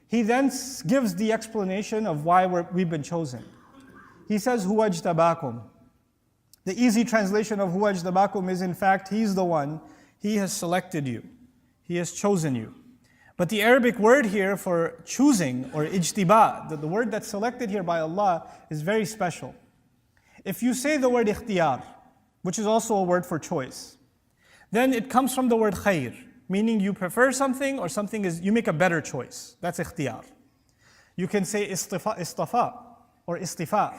He then gives the explanation of why we've been chosen. He says, "Huwa ijtabakum." The easy translation of "Huwa ijtabakum" is, in fact, He's the one. He has selected you. He has chosen you. But the Arabic word here for choosing, or ijtiba, the word that's selected here by Allah, is very special. If you say the word ikhtiyar, which is also a word for choice, then it comes from the word khair, meaning you prefer something, or something is, you make a better choice. That's ikhtiyar. You can say istafa, or istifa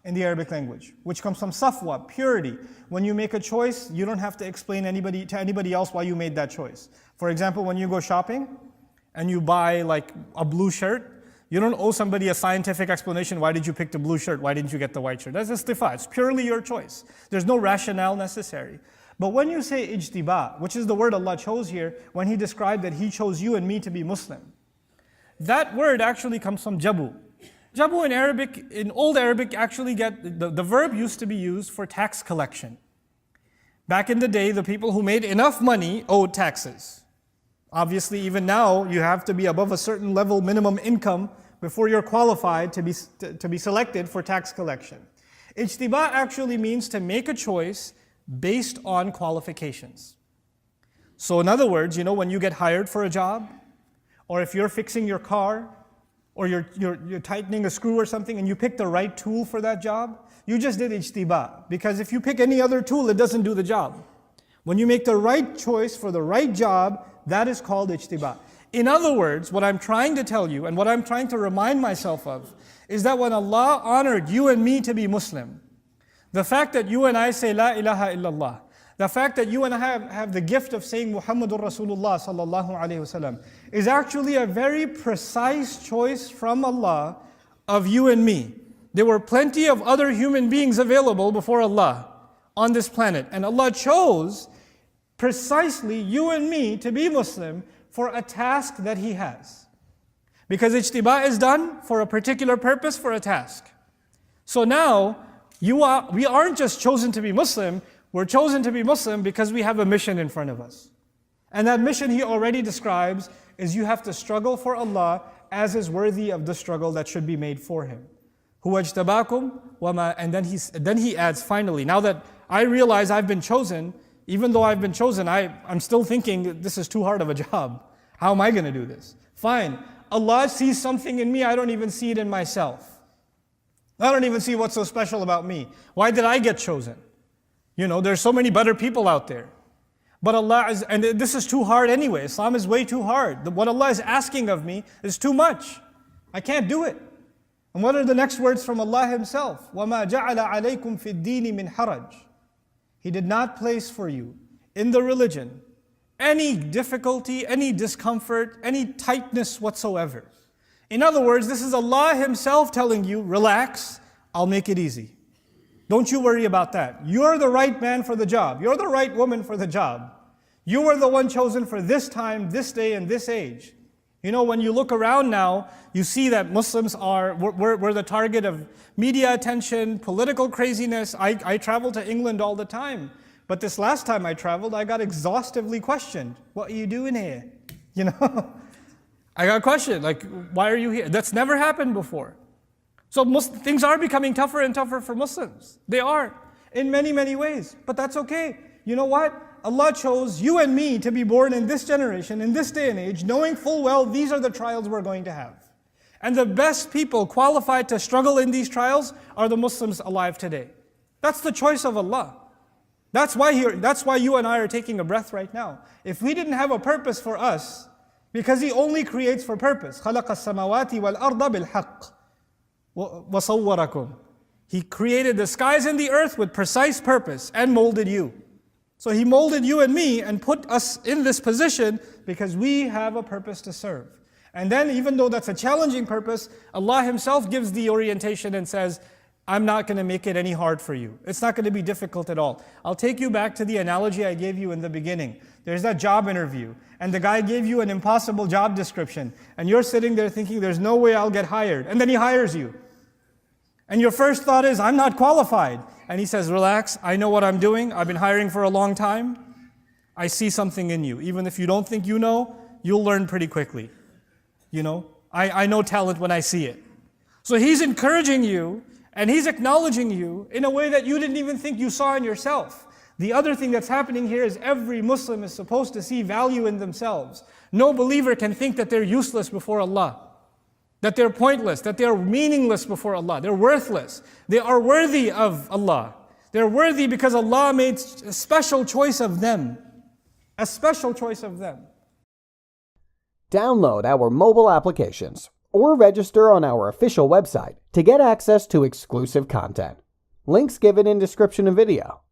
in the Arabic language, which comes from safwa, purity. When you make a choice, you don't have to explain to anybody else why you made that choice. For example, when you go shopping and you buy like a blue shirt, you don't owe somebody a scientific explanation, why did you pick the blue shirt, why didn't you get the white shirt? That's istifa, it's purely your choice. There's no rationale necessary. But when you say ijtiba, which is the word Allah chose here, when He described that He chose you and me to be Muslim, that word actually comes from jabu. Jabu in Arabic, in old Arabic, actually the verb used to be used for tax collection. Back in the day, the people who made enough money owed taxes. Obviously, even now, you have to be above a certain level minimum income before you're qualified to be selected for tax collection. Ijtiba actually means to make a choice based on qualifications. So in other words, when you get hired for a job, or if you're fixing your car, or you're tightening a screw or something and you pick the right tool for that job, you just did ijtiba. Because if you pick any other tool, it doesn't do the job. When you make the right choice for the right job, that is called ijtiba. In other words, what I'm trying to tell you and what I'm trying to remind myself of is that when Allah honored you and me to be Muslim, the fact that you and I say La ilaha illallah, the fact that you and I have the gift of saying Muhammadur Rasulullah sallallahu alayhi wasallam is actually a very precise choice from Allah of you and me. There were plenty of other human beings available before Allah on this planet, and Allah chose precisely you and me to be Muslim for a task that He has. Because ijtiba is done for a particular purpose, for a task. So now, we aren't just chosen to be Muslim, we're chosen to be Muslim because we have a mission in front of us. And that mission He already describes is you have to struggle for Allah as is worthy of the struggle that should be made for Him. Huwa ijtabakum wama, and then he adds finally, now that I realize I've been chosen, even though I've been chosen, I'm still thinking this is too hard of a job. How am I going to do this? Fine, Allah sees something in me, I don't even see it in myself. I don't even see what's so special about me. Why did I get chosen? There's so many better people out there. But and this is too hard anyway. Islam is way too hard. What Allah is asking of me is too much. I can't do it. And what are the next words from Allah Himself? وَمَا جَعَلَ عَلَيْكُمْ فِي الدِّينِ مِنْ حَرَجٍ. He did not place for you in the religion any difficulty, any discomfort, any tightness whatsoever. In other words, this is Allah Himself telling you, relax, I'll make it easy. Don't you worry about that. You're the right man for the job. You're the right woman for the job. You were the one chosen for this time, this day, and this age. When you look around now, you see that Muslims we're the target of media attention, political craziness. I travel to England all the time. But this last time I traveled, I got exhaustively questioned. What are you doing here? I got questioned, like, why are you here? That's never happened before. So things are becoming tougher and tougher for Muslims. They are, in many, many ways. But that's okay. You know what? Allah chose you and me to be born in this generation, in this day and age, knowing full well these are the trials we're going to have. And the best people qualified to struggle in these trials are the Muslims alive today. That's the choice of Allah. That's why you and I are taking a breath right now. If we didn't have a purpose for us, because He only creates for purpose. خَلَقَ السَّمَاوَاتِ وَالْأَرْضَ بِالْحَقِّ وَصَوَّرَكُمْ. He created the skies and the earth with precise purpose and molded you. So He molded you and me and put us in this position because we have a purpose to serve. And then even though that's a challenging purpose, Allah Himself gives the orientation and says, I'm not going to make it any hard for you. It's not going to be difficult at all. I'll take you back to the analogy I gave you in the beginning. There's that job interview, and the guy gave you an impossible job description, and you're sitting there thinking, there's no way I'll get hired. And then he hires you. And your first thought is, I'm not qualified. And he says, relax, I know what I'm doing. I've been hiring for a long time. I see something in you. Even if you don't think you know, you'll learn pretty quickly. I know talent when I see it. So he's encouraging you and he's acknowledging you in a way that you didn't even think you saw in yourself. The other thing that's happening here is every Muslim is supposed to see value in themselves. No believer can think that they're useless before Allah, that they're pointless, that they're meaningless before Allah. They're worthless. They are worthy of Allah. They're worthy because Allah made a special choice of them. A special choice of them. Download our mobile applications or register on our official website to get access to exclusive content. Links given in description of video.